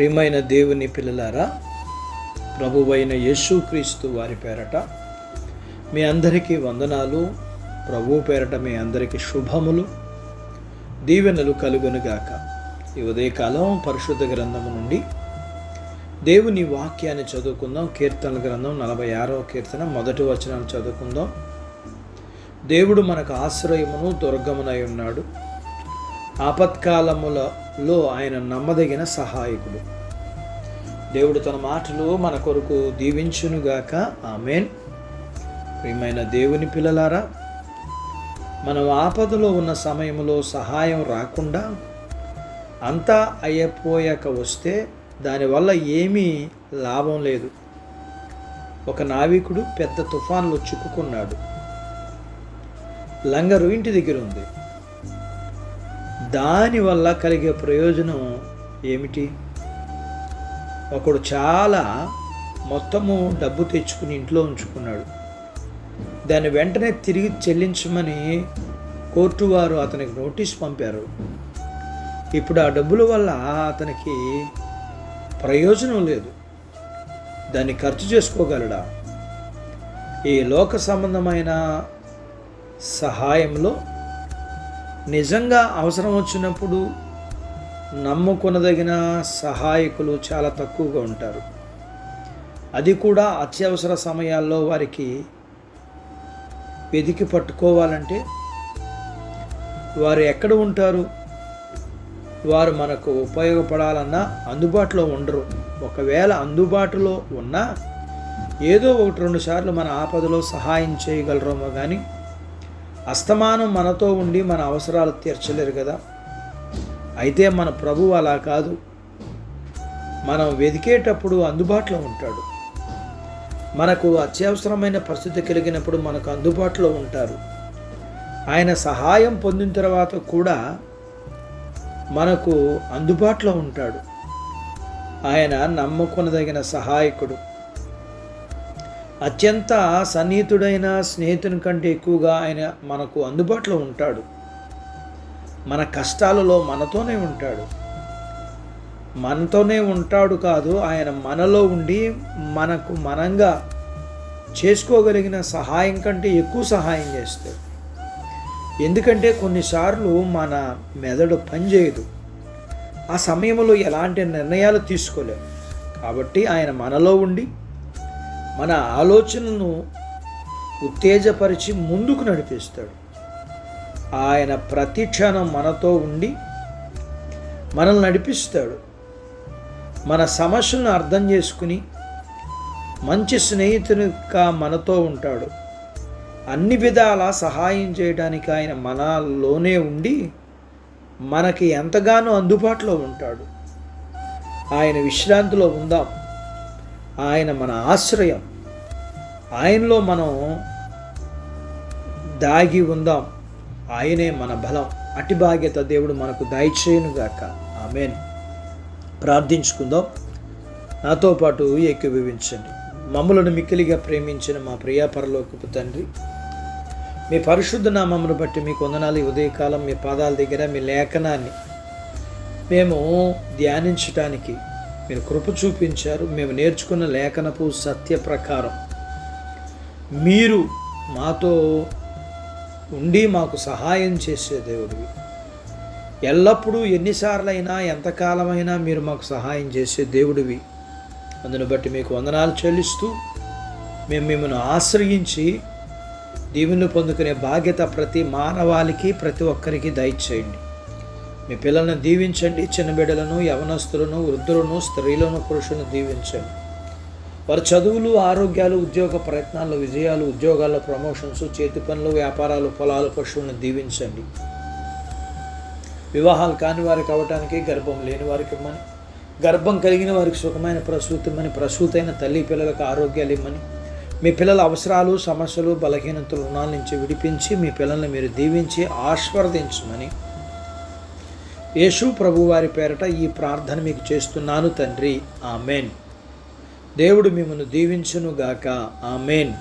ప్రియమైన దేవుని పిల్లలారా, ప్రభువైన యేసుక్రీస్తు వారి పేరట మీ అందరికీ వందనాలు. ప్రభు పేరట మీ అందరికీ శుభములు, దీవెనలు కలుగునుగాక. ఈ ఉదయకాలం పరిశుద్ధ గ్రంథము నుండి దేవుని వాక్యాన్ని చదువుకుందాం. కీర్తనల గ్రంథం 46వ కీర్తన 1వ వచనాన్ని చదువుకుందాం. దేవుడు మనకు ఆశ్రయమును దుర్గమునై ఉన్నాడు, ఆపత్కాలములలో ఆయన నమ్మదగిన సహాయకుడు. దేవుడు తన మాటలు మన కొరకు దీవించునుగాక. ఆమేన్. ప్రియమైన దేవుని పిల్లలారా, మనం ఆపదలో ఉన్న సమయంలో సహాయం రాకుండా అంతా అయిపోయాక వస్తే దానివల్ల ఏమీ లాభం లేదు. ఒక నావికుడు పెద్ద తుఫాన్లో చిక్కుకున్నాడు. లంగరు ఇంటి దగ్గర ఉంది. దానివల్ల కలిగే ప్రయోజనం ఏమిటి? ఒకడు చాలా మొత్తము డబ్బు తెచ్చుకుని ఇంట్లో ఉంచుకున్నాడు. దాన్ని వెంటనే తిరిగి చెల్లించమని కోర్టు వారు అతనికి నోటీస్ పంపారు. ఇప్పుడు ఆ డబ్బుల వల్ల అతనికి ప్రయోజనం లేదు. దాన్ని ఖర్చు చేసుకోగలడా? ఈ లోక సంబంధమైన సహాయంలో నిజంగా అవసరం వచ్చినప్పుడు నమ్ముకొనదగిన సహాయకులు చాలా తక్కువగా ఉంటారు. అది కూడా అత్యవసర సమయాల్లో వారికి వెతికి పట్టుకోవాలంటే వారు ఎక్కడ ఉంటారు? వారు మనకు ఉపయోగపడాలన్నా అందుబాటులో ఉండరు. ఒకవేళ అందుబాటులో ఉన్నా ఏదో 1-2 సార్లు మన ఆపదలో సహాయం చేయగలరేమో కానీ అస్తమానం మనతో ఉండి మన అవసరాలు తీర్చలేరు కదా. అయితే మన ప్రభువు అలా కాదు. మనం వెతికేటప్పుడు అందుబాటులో ఉంటాడు. మనకు అత్యవసరమైన పరిస్థితి కలిగినప్పుడు మనకు అందుబాటులో ఉంటారు. ఆయన సహాయం పొందిన తర్వాత కూడా మనకు అందుబాటులో ఉంటాడు. ఆయన నమ్మకొనదగిన సహాయకుడు. అత్యంత సన్నిహితుడైన స్నేహితుని కంటే ఎక్కువగా ఆయన మనకు అందుబాటులో ఉంటాడు. మన కష్టాలలో మనతోనే ఉంటాడు కాదు, ఆయన మనలో ఉండి మనకు మనంగా చేసుకోగలిగిన సహాయం కంటే ఎక్కువ సహాయం చేస్తాడు. ఎందుకంటే కొన్నిసార్లు మన మెదడు పనిచేయదు. ఆ సమయంలో ఎలాంటి నిర్ణయాలు తీసుకోలేము. కాబట్టి ఆయన మనలో ఉండి మన ఆలోచనలను ఉత్తేజపరిచి ముందుకు నడిపిస్తాడు. ఆయన ప్రతి క్షణం మనతో ఉండి మనల్ని నడిపిస్తాడు. మన సమస్యలను అర్థం చేసుకుని మంచి స్నేహితునిగా మనతో ఉంటాడు. అన్ని విధాలా సహాయం చేయడానికి ఆయన మనలోనే ఉండి మనకి ఎంతగానో అందుబాటులో ఉంటాడు. ఆయన విశ్రాంతిలో ఉందాం. ఆయన మన ఆశ్రయం. ఆయనలో మనం దాగి ఉందాం. ఆయనే మన బలం. అటి భాగ్యత దేవుడు మనకు దయచేయునుగాక. ఆమేన్. ప్రార్థించుకుందాం. నాతో పాటు ఏకీభవించండి. మమ్ములను మిక్కిలిగా ప్రేమించిన మా ప్రియ పరలోకపు తండ్రి, మీ పరిశుద్ధ నామమును బట్టి మీకు వందనాలు. ఉదయకాలం మీ పాదాల దగ్గర మీ లేఖనాన్ని మేము ధ్యానించటానికి మీరు కృప చూపించారు. మేము నేర్చుకున్న లేఖనపు సత్య ప్రకారం మీరు మాతో ఉండి మాకు సహాయం చేసే దేవుడివి. ఎల్లప్పుడూ ఎన్నిసార్లైనా ఎంతకాలమైనా మీరు మాకు సహాయం చేసే దేవుడివి. అందును బట్టి మీకు వందనాలు చెల్లిస్తూ మేము మిమ్మల్ని ఆశ్రయించి దీవెనలు పొందుకునే బాధ్యత ప్రతి మానవాళికి, ప్రతి ఒక్కరికి దయచేయండి. మీ పిల్లలను దీవించండి. చిన్న బిడ్డలను, యవనస్తులను, వృద్ధులను, స్త్రీలను, పురుషులను దీవించండి. వారి చదువులు, ఆరోగ్యాలు, ఉద్యోగ ప్రయత్నాల్లో విజయాలు, ఉద్యోగాల్లో ప్రమోషన్స్, చేతి పనులు, వ్యాపారాలు, పొలాలు, పశువులను దీవించండి. వివాహాలు కాని వారికి అవ్వటానికి, గర్భం లేని వారికి ఇమ్మని, గర్భం కలిగిన వారికి సుఖమైన ప్రసూతిమని, ప్రసూతైన తల్లి పిల్లలకు ఆరోగ్యాలు ఇమ్మని, మీ పిల్లల అవసరాలు, సమస్యలు, బలహీనతలు, రుణాల నుంచి విడిపించి మీ పిల్లల్ని మీరు దీవించి ఆశీర్వదించమని యేసు ప్రభు వారి పేరట ఈ ప్రార్థన మీకు చేస్తున్నాను తండ్రి. ఆమెన్. దేవుడు మిమ్మల్ని దీవించునుగాక. ఆమెన్.